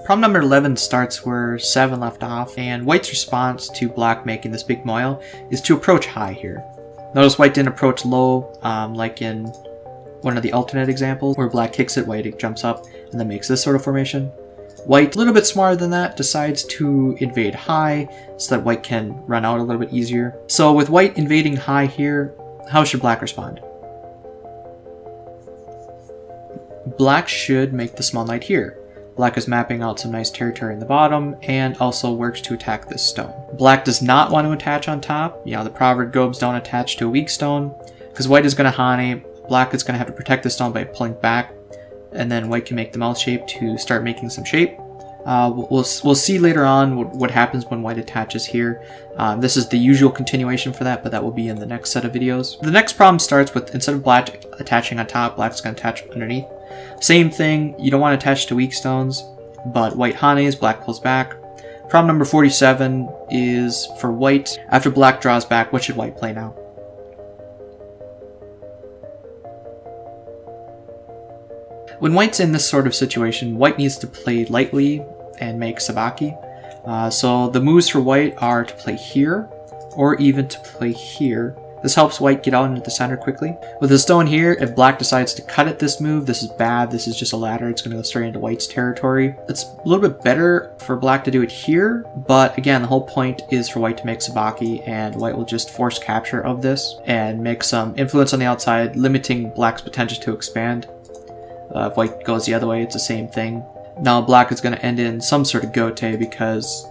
Problem number 11 starts where 7 left off, and white's response to black making this big moil is to approach high here. Notice white didn't approach low, like in one of the alternate examples, where black kicks it, white jumps up, and then makes this sort of formation. White, a little bit smarter than that, decides to invade high so that white can run out a little bit easier. So with white invading high here, how should black respond? Black should make the small knight here. Black is mapping out some nice territory in the bottom and also works to attack this stone. Black does not want to attach on top. You know, the proverb goes, don't attach to a weak stone, because white is going to hane. Black is going to have to protect the stone by pulling back, and then white can make the mouth shape to start making some shape. We'll see later on what happens when white attaches here. This is the usual continuation for that, but that will be in the next set of videos. The next problem starts with, instead of black attaching on top, black's going to attach underneath. Same thing, you don't want to attach to weak stones, but white hanes, black pulls back. Problem number 47 is for white. After black draws back, what should white play now? When white's in this sort of situation, white needs to play lightly and make sabaki. So the moves for white are to play here, or even to play here. This helps white get out into the center quickly. With the stone here, if black decides to cut at this move, this is bad. This is just a ladder. It's going to go straight into white's territory. It's a little bit better for black to do it here, but again, the whole point is for white to make sabaki, and white will just force capture of this and make some influence on the outside, limiting black's potential to expand. If white goes the other way, it's the same thing. Now black is going to end in some sort of gote because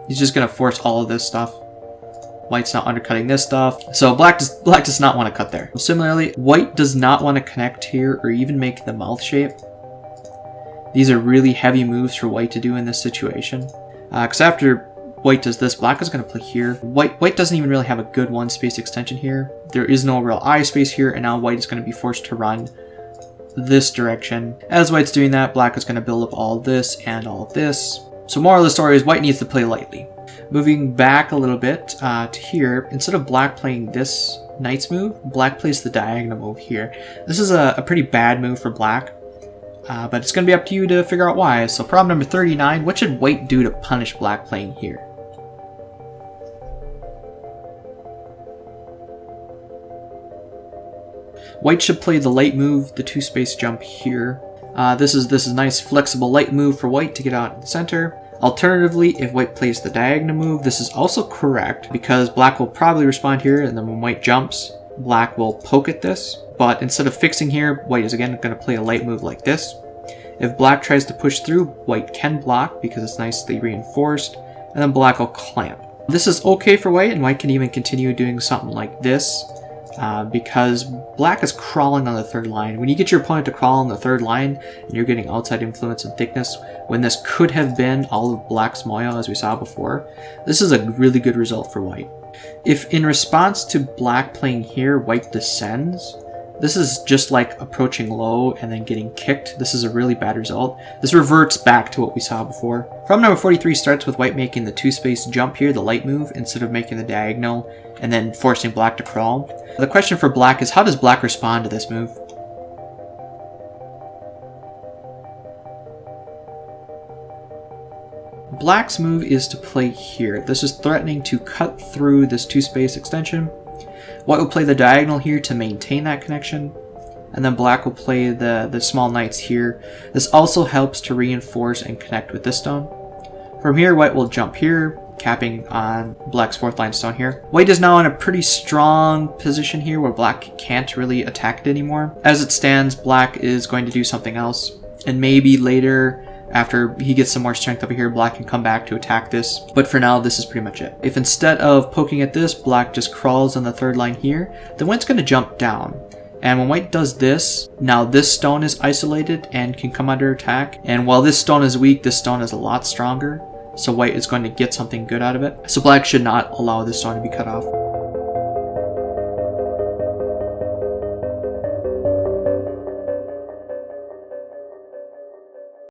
he's just going to force all of this stuff. White's not undercutting this stuff, so black does not want to cut there. Similarly, white does not want to connect here or even make the mouth shape. These are really heavy moves for white to do in this situation. Because after white does this, black is going to play here. White doesn't even really have a good one space extension here. There is no real eye space here, and now white is going to be forced to run this direction. As white's doing that, black is going to build up all of this and all of this. So moral of the story is white needs to play lightly. Moving back a little bit to here, instead of black playing this knight's move, black plays the diagonal move here. This is a pretty bad move for black, but it's going to be up to you to figure out why. So problem number 39, what should white do to punish black playing here? White should play the light move, the 2-space jump here. This is a nice flexible light move for white to get out in the center. Alternatively, if white plays the diagonal move, this is also correct because black will probably respond here, and then when white jumps, black will poke at this. But instead of fixing here, white is again going to play a light move like this. If black tries to push through, white can block because it's nicely reinforced, and then black will clamp. This is okay for white, and white can even continue doing something like this. Because black is crawling on the third line. When you get your opponent to crawl on the third line, and you're getting outside influence and thickness, when this could have been all of black's moyo as we saw before, this is a really good result for white. If in response to black playing here, white descends, this is just like approaching low and then getting kicked. This is a really bad result. This reverts back to what we saw before. Problem number 43 starts with white making the 2-space jump here, the light move, instead of making the diagonal and then forcing black to crawl. The question for black is, how does black respond to this move? Black's move is to play here. This is threatening to cut through this 2-space extension. White will play the diagonal here to maintain that connection, and then black will play the small knights here. This also helps to reinforce and connect with this stone. From here, white will jump here, capping on black's 4th line stone here. White is now in a pretty strong position here where black can't really attack it anymore. As it stands, black is going to do something else, and maybe later, after he gets some more strength over here, black can come back to attack this. But for now, this is pretty much it. If instead of poking at this, black just crawls on the 3rd line here, then white's going to jump down. And when white does this, now this stone is isolated and can come under attack. And while this stone is weak, this stone is a lot stronger. So white is going to get something good out of it. So black should not allow this stone to be cut off.